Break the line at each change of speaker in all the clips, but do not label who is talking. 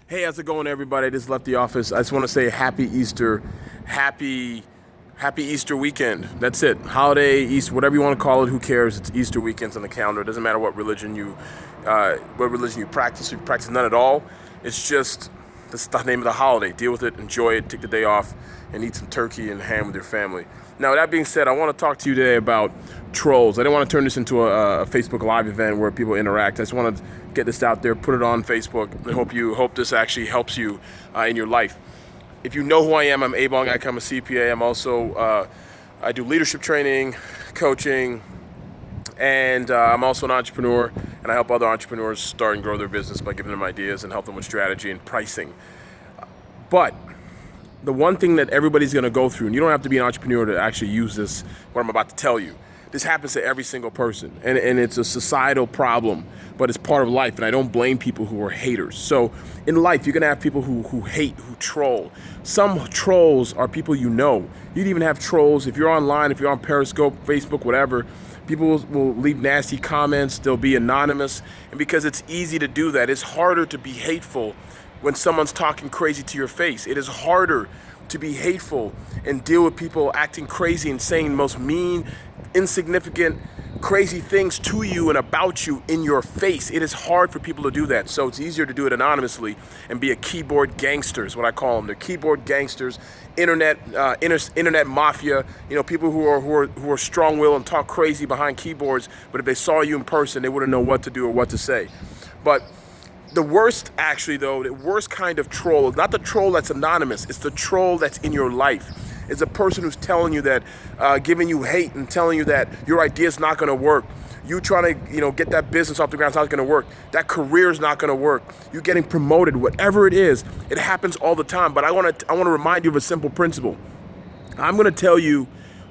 Hey, how's it going, everybody? I just left the office. I just want to say happy Easter, happy Easter weekend. That's it. Holiday, Easter, whatever you want to call it. Who cares? It's Easter weekends on the calendar. It doesn't matter what religion you practice. If you practice none at all, it's just that's the name of the holiday. Deal with it, enjoy it, take the day off, and eat some turkey and ham with your family. Now, that being said, I want to talk to you today about trolls. I didn't want to turn this into a Facebook Live event where people interact. I just want to get this out there, put it on Facebook, and hope this actually helps you in your life. If you know who I am, I'm Abong. I'm a CPA. I'm also I do leadership training, coaching, and I'm also an entrepreneur. And I help other entrepreneurs start and grow their business by giving them ideas and help them with strategy and pricing. But the one thing that everybody's going to go through, and you don't have to be an entrepreneur to actually use this, what I'm about to tell you. This happens to every single person, and it's a societal problem, but it's part of life, and I don't blame people who are haters. So in life, you're going to have people who hate, who troll. Some trolls are people you know. You'd even have trolls, if you're online, if you're on Periscope, Facebook, whatever, people will leave nasty comments, they'll be anonymous, and because it's easy to do that, it's harder to be hateful when someone's talking crazy to your face. It is harder to be hateful and deal with people acting crazy and saying the most mean, insignificant, crazy things to you and about you in your face. It is hard for people to do that. So it's easier to do it anonymously and be a keyboard gangster is what I call them. They're keyboard gangsters, internet mafia, people who are strong-willed and talk crazy behind keyboards, but if they saw you in person, they wouldn't know what to do or what to say. But the worst, actually, though, the worst kind of troll is not the troll that's anonymous. It's the troll that's in your life. It's a person who's telling you that, giving you hate and telling you that your idea is not going to work. You trying to, get that business off the ground is not going to work. That career is not going to work. You getting promoted, whatever it is, it happens all the time. But I want to remind you of a simple principle. I'm going to tell you,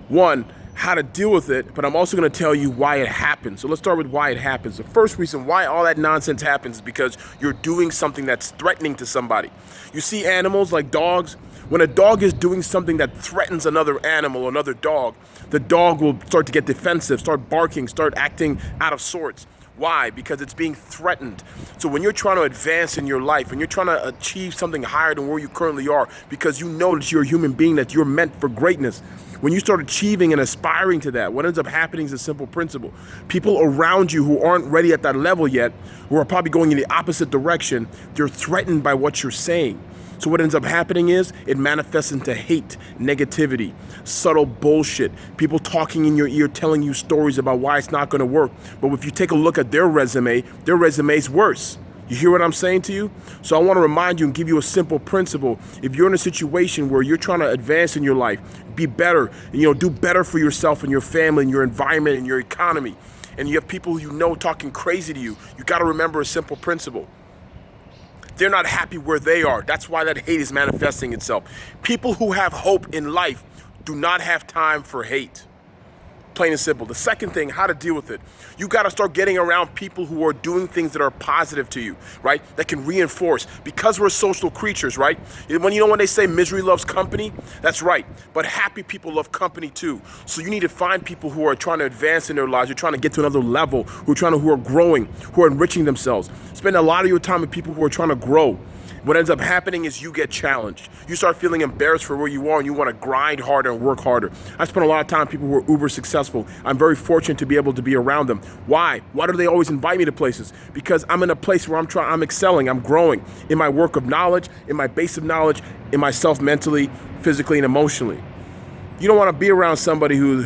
one, how to deal with it, but I'm also going to tell you why it happens. So let's start with why it happens. The first reason why all that nonsense happens is because you're doing something that's threatening to somebody. You see animals like dogs. When a dog is doing something that threatens another animal, another dog, the dog will start to get defensive, start barking, start acting out of sorts. Why? Because it's being threatened. So when you're trying to advance in your life, when you're trying to achieve something higher than where you currently are, because you know that you're a human being, that you're meant for greatness, when you start achieving and aspiring to that, what ends up happening is a simple principle. People around you who aren't ready at that level yet, who are probably going in the opposite direction, they're threatened by what you're saying. So what ends up happening is it manifests into hate, negativity, subtle bullshit, people talking in your ear, telling you stories about why it's not going to work. But if you take a look at their resume's worse. You hear what I'm saying to you? So I want to remind you and give you a simple principle. If you're in a situation where you're trying to advance in your life, be better, and, do better for yourself and your family and your environment and your economy, and you have people talking crazy to you, you got to remember a simple principle. They're not happy where they are. That's why that hate is manifesting itself. People who have hope in life do not have time for hate. Plain and simple. The second thing, how to deal with it. You got to start getting around people who are doing things that are positive to you, right? That can reinforce. Because we're social creatures, right? When they say misery loves company, that's right. But happy people love company too. So you need to find people who are trying to advance in their lives, who are trying to get to another level, who are growing, who are enriching themselves. Spend a lot of your time with people who are trying to grow. What ends up happening is you get challenged. You start feeling embarrassed for where you are and you want to grind harder and work harder. I spend a lot of time with people who are uber successful. I'm very fortunate to be able to be around them. Why? Why do they always invite me to places? Because I'm in a place where I'm excelling, I'm growing in my work of knowledge, in my base of knowledge, in myself mentally, physically, and emotionally. You don't want to be around somebody who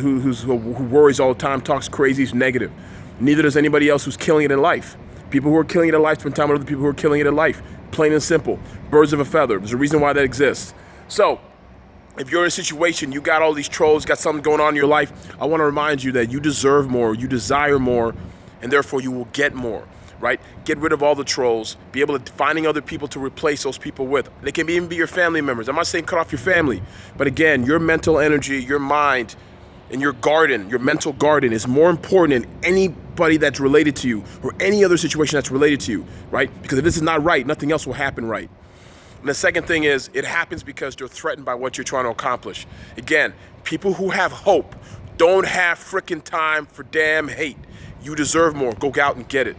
worries all the time, talks crazy, is negative. Neither does anybody else who's killing it in life. People who are killing it in life spend time with other people who are killing it in life. Plain and simple. Birds of a feather. There's a reason why that exists. So, if you're in a situation, you got all these trolls, got something going on in your life, I want to remind you that you deserve more, you desire more, and therefore you will get more, right? Get rid of all the trolls. Be able to finding other people to replace those people with. They can even be your family members. I'm not saying cut off your family, but again, your mental energy, your mind, and your garden, your mental garden is more important than anybody that's related to you or any other situation that's related to you, right? Because if this is not right, nothing else will happen right. And the second thing is, it happens because they're threatened by what you're trying to accomplish. Again, people who have hope don't have freaking time for damn hate. You deserve more. Go out and get it.